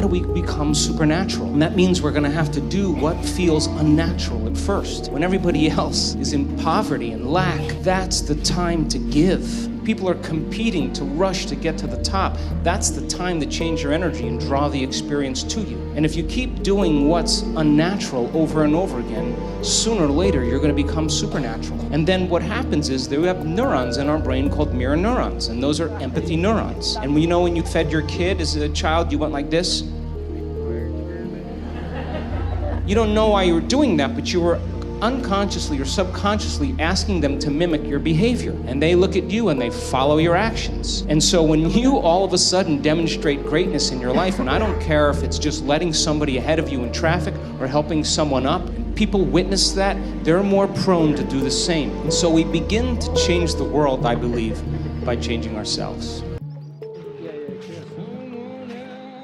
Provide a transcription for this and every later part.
do we become supernatural? And that means we're gonna have to do what feels unnatural at first. When everybody else is in poverty and lack, that's the time to give. People are competing to rush to get to the top. That's the time to change your energy and draw the experience to you. And if you keep doing what's unnatural over and over again, sooner or later you're going to become supernatural. And then what happens is we have neurons in our brain called mirror neurons, and those are empathy neurons. And you know when you fed your kid as a child, you went like this? You don't know why you were doing that, but you were unconsciously or subconsciously asking them to mimic your behavior. And they look at you and they follow your actions. And so when you all of a sudden demonstrate greatness in your life, and I don't care if it's just letting somebody ahead of you in traffic or helping someone up, and people witness that, they're more prone to do the same. And so we begin to change the world, I believe, by changing ourselves.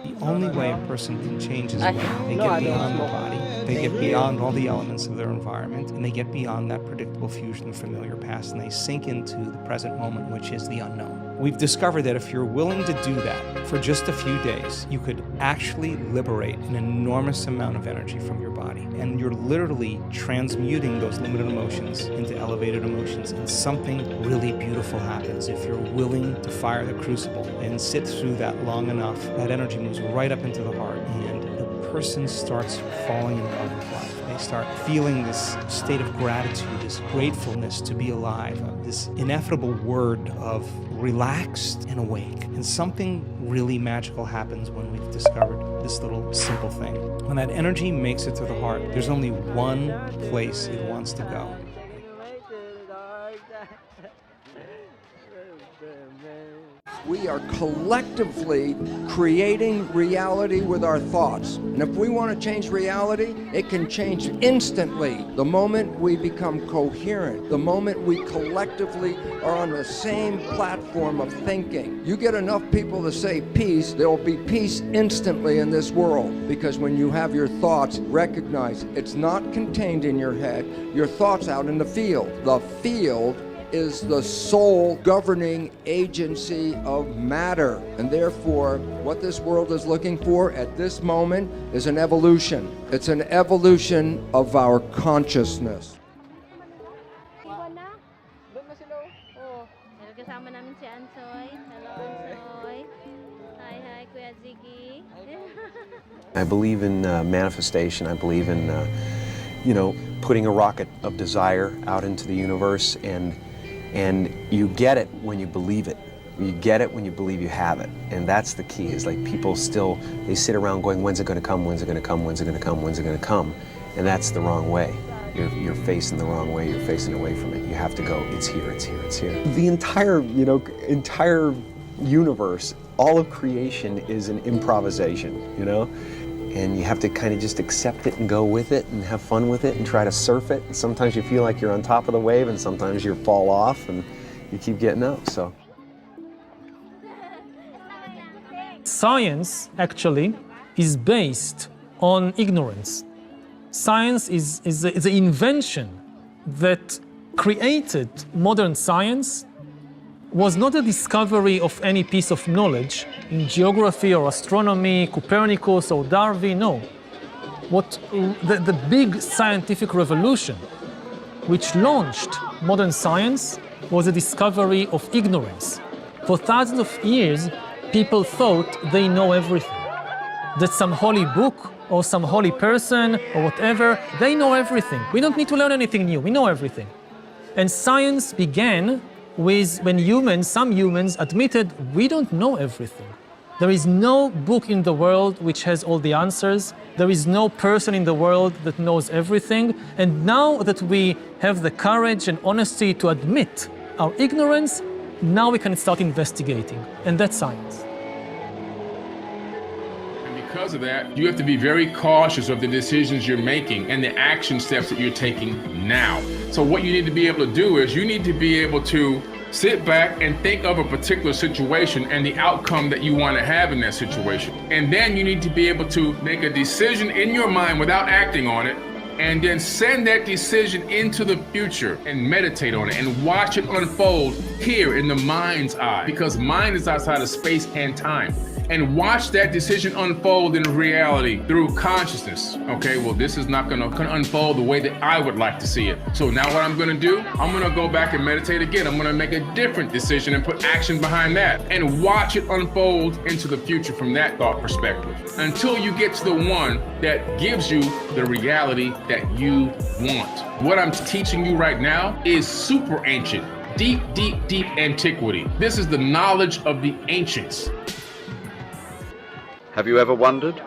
The only way a person can change is when they get beyond the body. They get beyond all the elements of their environment, and they get beyond that predictable fusion of familiar past, and they sink into the present moment, which is the unknown. We've discovered that if you're willing to do that for just a few days, you could actually liberate an enormous amount of energy from your body. And you're literally transmuting those limited emotions into elevated emotions, and something really beautiful happens if you're willing to fire the crucible and sit through that long enough. That energy moves right up into the heart, and the person starts falling in love with life. They start feeling this state of gratitude, this gratefulness to be alive, this ineffable word of relaxed and awake. And something really magical happens when we've discovered this little simple thing. When that energy makes it to the heart, there's only one place it wants to go. We are collectively creating reality with our thoughts. And if we want to change reality, it can change instantly. The moment we become coherent, the moment we collectively are on the same platform of thinking. You get enough people to say peace, there will be peace instantly in this world. Because when you have your thoughts, recognize it's not contained in your head, your thoughts out in the field. The field is the sole governing agency of matter. And therefore, what this world is looking for at this moment is an evolution. It's an evolution of our consciousness. I believe in manifestation. I believe in, putting a rocket of desire out into the universe, and you get it when you believe it. You get it when you believe you have it. And that's the key, is like people still, they sit around going, when's it gonna come, when's it gonna come, when's it gonna come, when's it gonna come? And that's the wrong way. You're facing the wrong way, you're facing away from it. You have to go, it's here, it's here, it's here. The entire universe, all of creation is an improvisation, And you have to kind of just accept it and go with it and have fun with it and try to surf it. And sometimes you feel like you're on top of the wave, and sometimes you fall off and you keep getting up, so. Science, actually, is based on ignorance. Science is an invention that created modern science. Was not a discovery of any piece of knowledge in geography or astronomy, Copernicus or Darwin, no. The big scientific revolution which launched modern science was a discovery of ignorance. For thousands of years, people thought they know everything. That some holy book or some holy person or whatever, they know everything. We don't need to learn anything new, we know everything. And science began with when some humans admitted we don't know everything. There is no book in the world which has all the answers. There is no person in the world that knows everything. And now that we have the courage and honesty to admit our ignorance, now we can start investigating. And that's science. Because of that, you have to be very cautious of the decisions you're making and the action steps that you're taking now. So what you need to be able to do is you need to be able to sit back and think of a particular situation and the outcome that you want to have in that situation. And then you need to be able to make a decision in your mind without acting on it, and then send that decision into the future and meditate on it and watch it unfold here in the mind's eye, because mind is outside of space and time. and watch that decision unfold in reality through consciousness. Okay, well, this is not gonna unfold the way that I would like to see it. So now what I'm gonna do, I'm gonna go back and meditate again. I'm gonna make a different decision and put action behind that and watch it unfold into the future from that thought perspective until you get to the one that gives you the reality that you want. What I'm teaching you right now is super ancient, deep, deep, deep antiquity. This is the knowledge of the ancients. Have you ever wondered?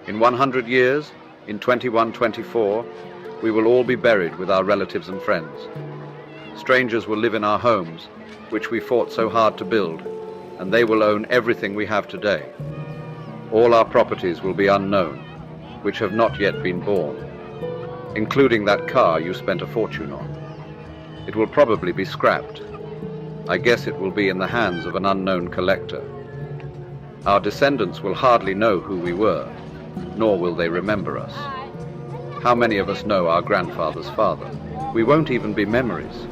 In 100 years, in 2124, we will all be buried with our relatives and friends. Strangers will live in our homes, which we fought so hard to build, and they will own everything we have today. All our properties will be unknown, which have not yet been born, including that car you spent a fortune on. It will probably be scrapped. I guess it will be in the hands of an unknown collector. Our descendants will hardly know who we were, nor will they remember us. How many of us know our grandfather's father? We won't even be memories.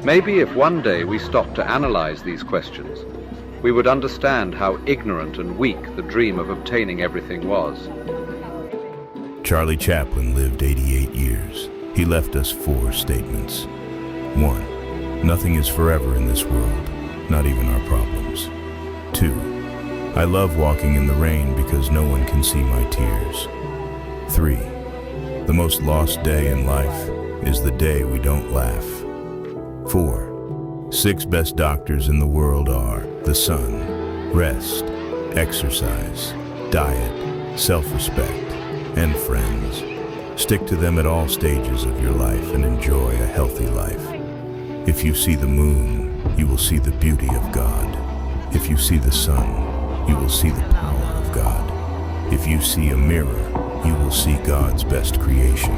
Maybe if one day we stopped to analyze these questions, we would understand how ignorant and weak the dream of obtaining everything was. Charlie Chaplin lived 88 years. He left us 4 statements. 1. Nothing is forever in this world, not even our problems. 2. I love walking in the rain because no one can see my tears. 3. The most lost day in life is the day we don't laugh. 4. 6 best doctors in the world are the sun, rest, exercise, diet, self-respect, and friends. Stick to them at all stages of your life and enjoy a healthy life. If you see the moon, you will see the beauty of God. If you see the sun, you will see the power of God. If you see a mirror, you will see God's best creation.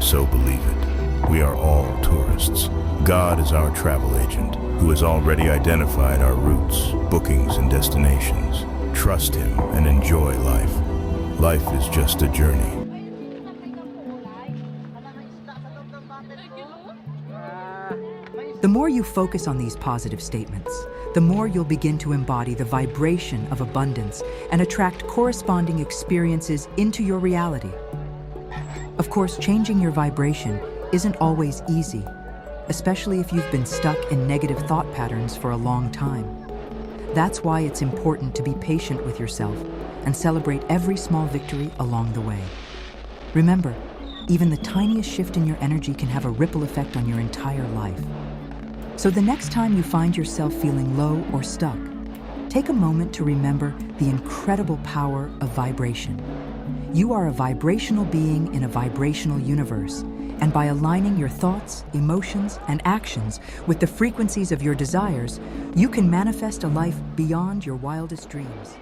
So believe it. We are all tourists. God is our travel agent, who has already identified our routes, bookings, and destinations. Trust Him and enjoy life. Life is just a journey. The more you focus on these positive statements, the more you'll begin to embody the vibration of abundance and attract corresponding experiences into your reality. Of course, changing your vibration isn't always easy, especially if you've been stuck in negative thought patterns for a long time. That's why it's important to be patient with yourself and celebrate every small victory along the way. Remember, even the tiniest shift in your energy can have a ripple effect on your entire life. So the next time you find yourself feeling low or stuck, take a moment to remember the incredible power of vibration. You are a vibrational being in a vibrational universe, and by aligning your thoughts, emotions, and actions with the frequencies of your desires, you can manifest a life beyond your wildest dreams.